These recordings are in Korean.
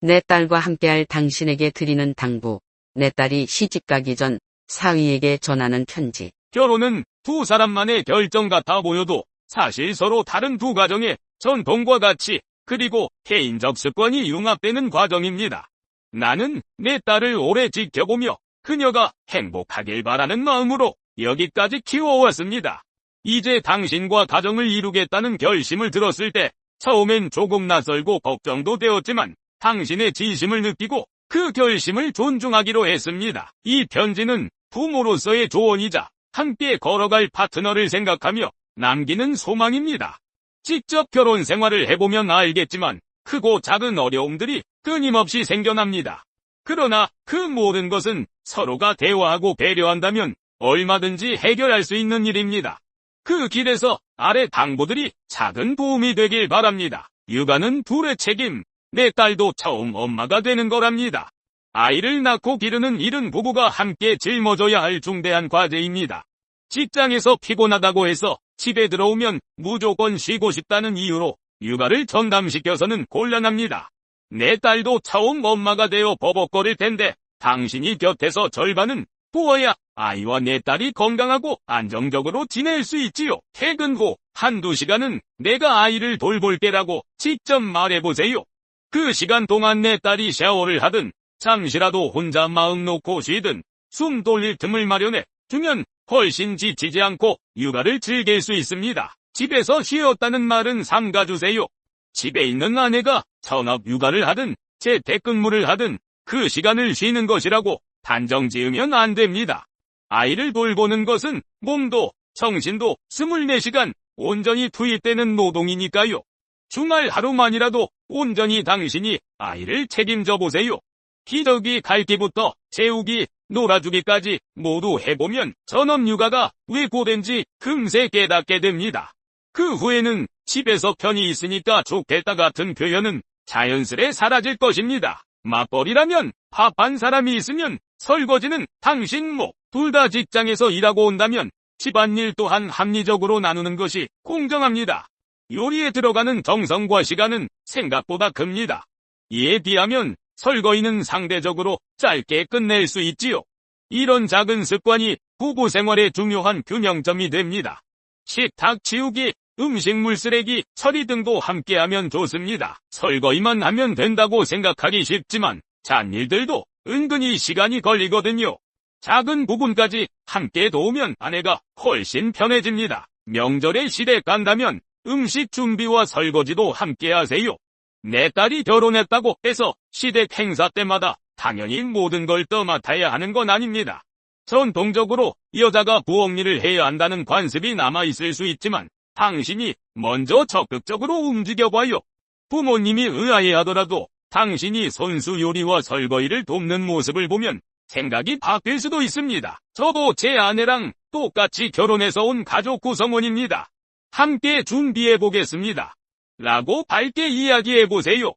내 딸과 함께할 당신에게 드리는 당부. 내 딸이 시집가기 전 사위에게 전하는 편지. 결혼은 두 사람만의 결정 같아 보여도 사실 서로 다른 두 가정의 전통과 가치, 그리고 개인적 습관이 융합되는 과정입니다. 나는 내 딸을 오래 지켜보며 그녀가 행복하길 바라는 마음으로 여기까지 키워왔습니다. 이제 당신과 가정을 이루겠다는 결심을 들었을 때 처음엔 조금 낯설고 걱정도 되었지만 당신의 진심을 느끼고 그 결심을 존중하기로 했습니다. 이 편지는 부모로서의 조언이자 함께 걸어갈 파트너를 생각하며 남기는 소망입니다. 직접 결혼 생활을 해보면 알겠지만 크고 작은 어려움들이 끊임없이 생겨납니다. 그러나 그 모든 것은 서로가 대화하고 배려한다면 얼마든지 해결할 수 있는 일입니다. 그 길에서 아래 당부들이 작은 도움이 되길 바랍니다. 육아는 둘의 책임. 내 딸도 처음 엄마가 되는 거랍니다. 아이를 낳고 기르는 일은 부부가 함께 짊어져야 할 중대한 과제입니다. 직장에서 피곤하다고 해서 집에 들어오면 무조건 쉬고 싶다는 이유로 육아를 전담시켜서는 곤란합니다. 내 딸도 처음 엄마가 되어 버벅거릴 텐데 당신이 곁에서 절반은 도와야 아이와 내 딸이 건강하고 안정적으로 지낼 수 있지요. 퇴근 후 한두 시간은 내가 아이를 돌볼게라고 직접 말해보세요. 그 시간 동안 내 딸이 샤워를 하든 잠시라도 혼자 마음 놓고 쉬든 숨 돌릴 틈을 마련해 주면 훨씬 지치지 않고 육아를 즐길 수 있습니다. 집에서 쉬었다는 말은 삼가주세요. 집에 있는 아내가 전업 육아를 하든 재택근무를 하든 그 시간을 쉬는 것이라고 단정 지으면 안 됩니다. 아이를 돌보는 것은 몸도 정신도 24시간 온전히 투입되는 노동이니까요. 주말 하루만이라도 온전히 당신이 아이를 책임져 보세요. 기저귀 갈기부터 재우기, 놀아주기까지 모두 해보면 전업 육아가 왜 고된지 금세 깨닫게 됩니다. 그 후에는 집에서 편히 있으니까 좋겠다 같은 표현은 자연스레 사라질 것입니다. 맞벌이라면 밥 한 사람이 있으면 설거지는 당신 몫, 둘 다 직장에서 일하고 온다면 집안일 또한 합리적으로 나누는 것이 공정합니다. 요리에 들어가는 정성과 시간은 생각보다 큽니다. 이에 비하면 설거지는 상대적으로 짧게 끝낼 수 있지요. 이런 작은 습관이 부부 생활의 중요한 균형점이 됩니다. 식탁 치우기, 음식물 쓰레기, 처리 등도 함께하면 좋습니다. 설거지만 하면 된다고 생각하기 쉽지만 잡일들도 은근히 시간이 걸리거든요. 작은 부분까지 함께 도우면 아내가 훨씬 편해집니다. 명절에 시댁 간다면 음식 준비와 설거지도 함께 하세요. 내 딸이 결혼했다고 해서 시댁 행사 때마다 당연히 모든 걸 떠맡아야 하는 건 아닙니다. 전통적으로 여자가 부엌 일을 해야 한다는 관습이 남아있을 수 있지만 당신이 먼저 적극적으로 움직여봐요. 부모님이 의아해하더라도 당신이 손수 요리와 설거지를 돕는 모습을 보면 생각이 바뀔 수도 있습니다. 저도 제 아내랑 똑같이 결혼해서 온 가족 구성원입니다. 함께 준비해보겠습니다. 라고 밝게 이야기해보세요.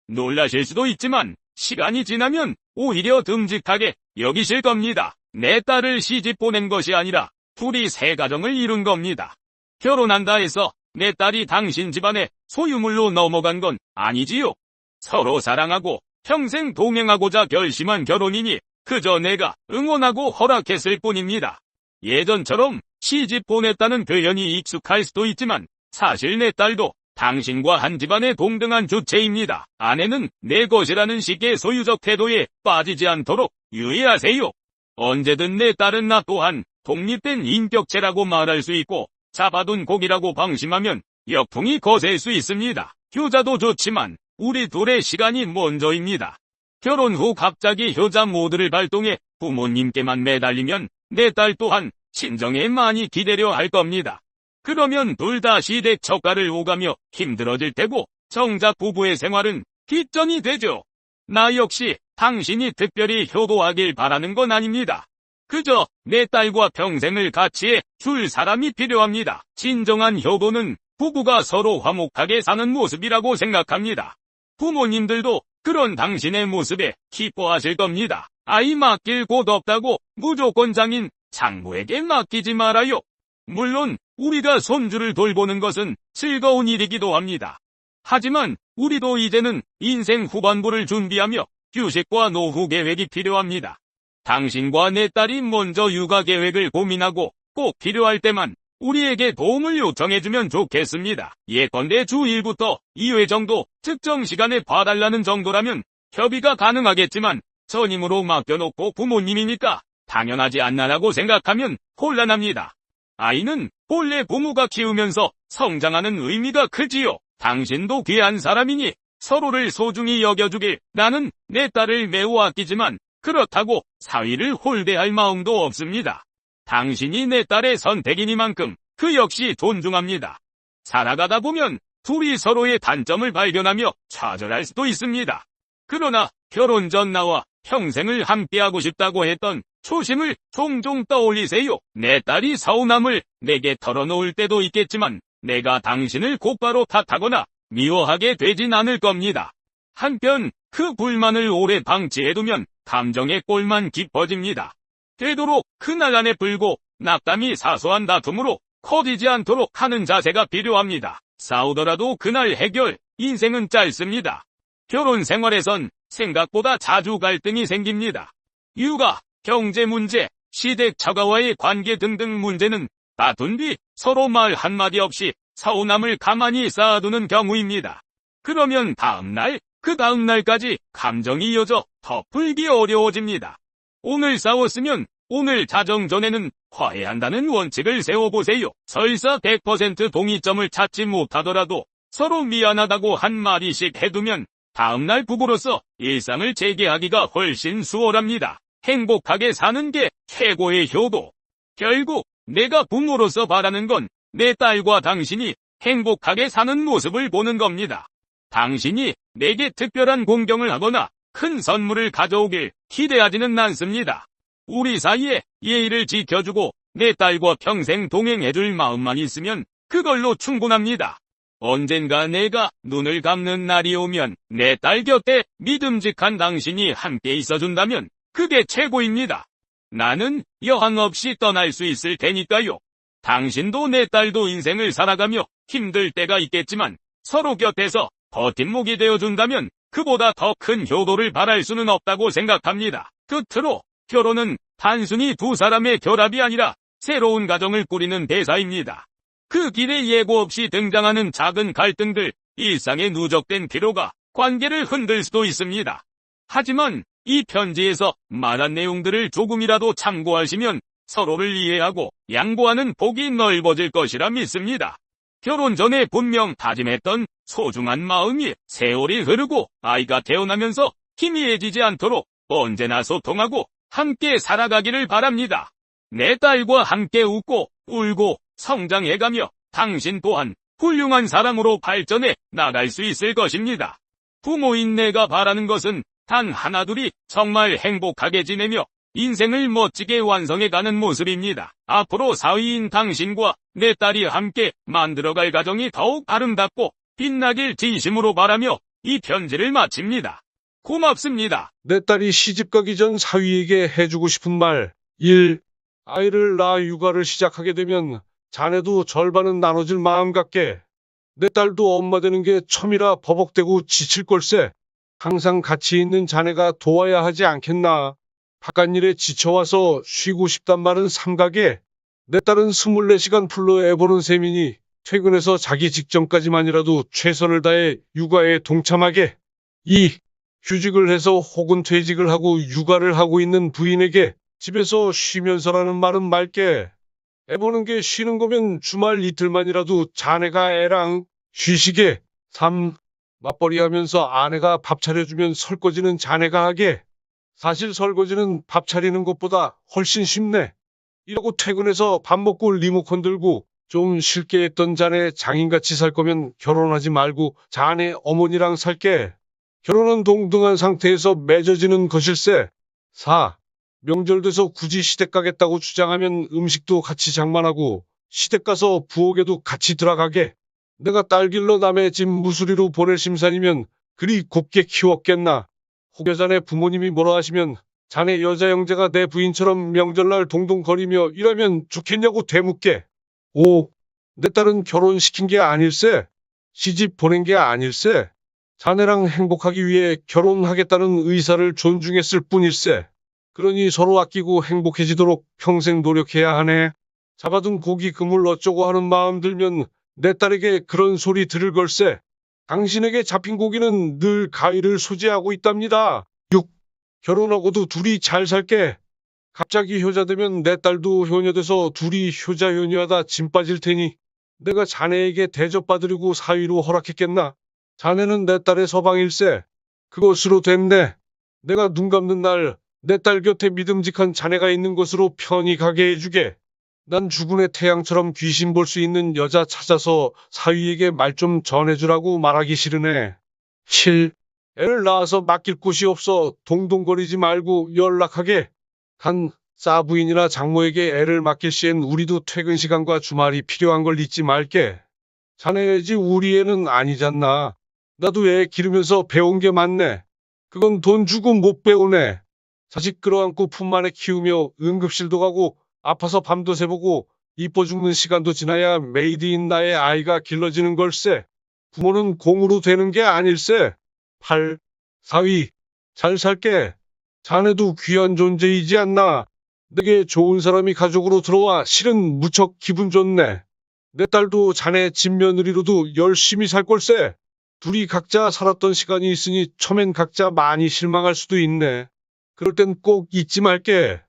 놀라실 수도 있지만 시간이 지나면 오히려 듬직하게 여기실 겁니다. 내 딸을 시집 보낸 것이 아니라 둘이 새 가정을 이룬 겁니다. 결혼한다 해서 내 딸이 당신 집안의 소유물로 넘어간 건 아니지요. 서로 사랑하고 평생 동행하고자 결심한 결혼이니 그저 내가 응원하고 허락했을 뿐입니다. 예전처럼 시집 보냈다는 표현이 익숙할 수도 있지만 사실 내 딸도 당신과 한 집안의 동등한 주체입니다. 아내는 내 것이라는 식의 소유적 태도에 빠지지 않도록 유의하세요. 언제든 내 딸은 나 또한 독립된 인격체라고 말할 수 있고 잡아둔 고기라고 방심하면 역풍이 거셀 수 있습니다. 효자도 좋지만 우리 둘의 시간이 먼저입니다. 결혼 후 갑자기 효자 모드를 발동해 부모님께만 매달리면 내 딸 또한 친정에 많이 기대려 할 겁니다. 그러면 둘 다 시댁 처가를 오가며 힘들어질 테고 정작 부부의 생활은 뒷전이 되죠. 나 역시 당신이 특별히 효도하길 바라는 건 아닙니다. 그저 내 딸과 평생을 같이 해 줄 사람이 필요합니다. 진정한 효도는 부부가 서로 화목하게 사는 모습이라고 생각합니다. 부모님들도 그런 당신의 모습에 기뻐하실 겁니다. 아이 맡길 곳 없다고 무조건 장인, 장모에게 맡기지 말아요. 물론 우리가 손주를 돌보는 것은 즐거운 일이기도 합니다. 하지만 우리도 이제는 인생 후반부를 준비하며 휴식과 노후 계획이 필요합니다. 당신과 내 딸이 먼저 육아 계획을 고민하고 꼭 필요할 때만 우리에게 도움을 요청해주면 좋겠습니다. 예컨대 주 1부터 2회 정도 특정 시간에 봐달라는 정도라면 협의가 가능하겠지만 선임으로 맡겨놓고 부모님이니까 당연하지 않나라고 생각하면 곤란합니다. 아이는 본래 부모가 키우면서 성장하는 의미가 크지요. 당신도 귀한 사람이니 서로를 소중히 여겨주길. 나는 내 딸을 매우 아끼지만 그렇다고 사위를 홀대할 마음도 없습니다. 당신이 내 딸의 선택이니만큼 그 역시 존중합니다. 살아가다 보면 둘이 서로의 단점을 발견하며 좌절할 수도 있습니다. 그러나 결혼 전 나와 평생을 함께하고 싶다고 했던 초심을 종종 떠올리세요. 내 딸이 서운함을 내게 털어놓을 때도 있겠지만 내가 당신을 곧바로 탓하거나 미워하게 되진 않을 겁니다. 한편 그 불만을 오래 방치해두면 감정의 꼴만 깊어집니다. 되도록 그날 안에 불고 낙담이 사소한 다툼으로 커지지 않도록 하는 자세가 필요합니다. 싸우더라도 그날 해결. 인생은 짧습니다. 결혼 생활에선 생각보다 자주 갈등이 생깁니다. 육아, 경제 문제, 시댁 처가와의 관계 등등 문제는 다툰 뒤 서로 말 한마디 없이 서운함을 가만히 쌓아두는 경우입니다. 그러면 다음날, 그 다음날까지 감정이 이어져 더 풀기 어려워집니다. 오늘 싸웠으면 오늘 자정 전에는 화해한다는 원칙을 세워보세요. 설사 100% 동의점을 찾지 못하더라도 서로 미안하다고 한 마디씩 해두면 다음날 부부로서 일상을 재개하기가 훨씬 수월합니다. 행복하게 사는 게 최고의 효도. 결국 내가 부모로서 바라는 건 내 딸과 당신이 행복하게 사는 모습을 보는 겁니다. 당신이 내게 특별한 공경을 하거나 큰 선물을 가져오길 기대하지는 않습니다. 우리 사이에 예의를 지켜주고 내 딸과 평생 동행해줄 마음만 있으면 그걸로 충분합니다. 언젠가 내가 눈을 감는 날이 오면 내 딸 곁에 믿음직한 당신이 함께 있어준다면 그게 최고입니다. 나는 여한 없이 떠날 수 있을 테니까요. 당신도 내 딸도 인생을 살아가며 힘들 때가 있겠지만 서로 곁에서 버팀목이 되어준다면 그보다 더 큰 효도를 바랄 수는 없다고 생각합니다. 끝으로 결혼은 단순히 두 사람의 결합이 아니라 새로운 가정을 꾸리는 대사입니다. 그 길에 예고 없이 등장하는 작은 갈등들, 일상의 누적된 피로가 관계를 흔들 수도 있습니다. 하지만 이 편지에서 말한 내용들을 조금이라도 참고하시면 서로를 이해하고 양보하는 폭이 넓어질 것이라 믿습니다. 결혼 전에 분명 다짐했던 소중한 마음이 세월이 흐르고 아이가 태어나면서 희미해지지 않도록 언제나 소통하고 함께 살아가기를 바랍니다. 내 딸과 함께 웃고 울고 성장해가며 당신 또한 훌륭한 사람으로 발전해 나갈 수 있을 것입니다. 부모인 내가 바라는 것은 단 하나둘이 정말 행복하게 지내며 인생을 멋지게 완성해가는 모습입니다. 앞으로 사위인 당신과 내 딸이 함께 만들어갈 가정이 더욱 아름답고 빛나길 진심으로 바라며 이 편지를 마칩니다. 고맙습니다. 내 딸이 시집가기 전 사위에게 해주고 싶은 말. 1. 아이를 낳아 육아를 시작하게 되면 자네도 절반은 나눠줄 마음 갖게. 내 딸도 엄마 되는 게 처음이라 버벅대고 지칠 걸세. 항상 같이 있는 자네가 도와야 하지 않겠나. 바깥일에 지쳐와서 쉬고 싶단 말은 삼가게. 내 딸은 24시간 풀로 애보는 셈이니 퇴근해서 자기 직전까지만이라도 최선을 다해 육아에 동참하게. 2. 휴직을 해서 혹은 퇴직을 하고 육아를 하고 있는 부인에게 집에서 쉬면서라는 말은 말게. 애보는 게 쉬는 거면 주말 이틀만이라도 자네가 애랑 쉬시게. 3. 맞벌이 하면서 아내가 밥 차려주면 설거지는 자네가 하게. 사실 설거지는 밥 차리는 것보다 훨씬 쉽네. 이러고 퇴근해서 밥 먹고 리모컨 들고 좀 쉽게 했던 자네 장인같이 살 거면 결혼하지 말고 자네 어머니랑 살게. 결혼은 동등한 상태에서 맺어지는 것일세. 4. 명절 돼서 굳이 시댁 가겠다고 주장하면 음식도 같이 장만하고 시댁 가서 부엌에도 같이 들어가게. 내가 딸 길러 남의 집 무수리로 보낼 심산이면 그리 곱게 키웠겠나. 혹여 자네 부모님이 뭐라 하시면 자네 여자 형제가 내 부인처럼 명절날 동동거리며 일하면 좋겠냐고 되묻게. 5. 내 딸은 결혼시킨 게 아닐세. 시집 보낸 게 아닐세. 자네랑 행복하기 위해 결혼하겠다는 의사를 존중했을 뿐일세. 그러니 서로 아끼고 행복해지도록 평생 노력해야 하네. 잡아둔 고기 그물 어쩌고 하는 마음 들면 내 딸에게 그런 소리 들을 걸세. 당신에게 잡힌 고기는 늘 가위를 소지하고 있답니다. 6. 결혼하고도 둘이 잘 살게. 갑자기 효자되면 내 딸도 효녀돼서 둘이 효자 효녀하다 짐 빠질 테니 내가 자네에게 대접받으려고 사위로 허락했겠나. 자네는 내 딸의 서방일세. 그것으로 됐네. 내가 눈 감는 날 내 딸 곁에 믿음직한 자네가 있는 곳으로 편히 가게 해주게. 난 주군의 태양처럼 귀신 볼 수 있는 여자 찾아서 사위에게 말 좀 전해주라고 말하기 싫으네. 7. 애를 낳아서 맡길 곳이 없어 동동거리지 말고 연락하게. 한 사부인이나 장모에게 애를 맡길 시엔 우리도 퇴근 시간과 주말이 필요한 걸 잊지 말게. 자네 지 우리 애는 아니잖나. 나도 애 기르면서 배운 게 많네. 그건 돈 주고 못 배우네. 자식 끌어안고 품 안에 키우며 응급실도 가고 아파서 밤도 새보고 이뻐 죽는 시간도 지나야 메이드인 나의 아이가 길러지는 걸세. 부모는 공으로 되는 게 아닐세. 8. 사위, 잘 살게. 자네도 귀한 존재이지 않나. 내게 좋은 사람이 가족으로 들어와 실은 무척 기분 좋네. 내 딸도 자네 집며느리로도 열심히 살 걸세. 둘이 각자 살았던 시간이 있으니 처음엔 각자 많이 실망할 수도 있네. 그럴 땐 꼭 잊지 말게.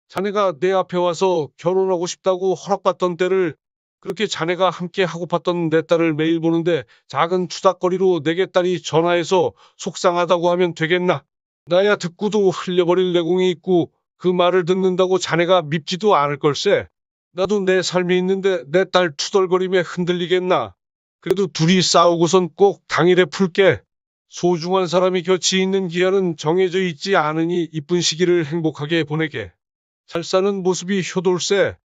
자네가 내 앞에 와서 결혼하고 싶다고 허락받던 때를, 그렇게 자네가 함께 하고팠던 내 딸을 매일 보는데 작은 투닥거리로 내게 딸이 전화해서 속상하다고 하면 되겠나. 나야 듣고도 흘려버릴 내공이 있고 그 말을 듣는다고 자네가 밉지도 않을 걸세. 나도 내 삶이 있는데 내 딸 투덜거림에 흔들리겠나. 그래도 둘이 싸우고선 꼭 당일에 풀게. 소중한 사람이 곁이 있는 기한은 정해져 있지 않으니 이쁜 시기를 행복하게 보내게. 잘 사는 모습이 효돌세.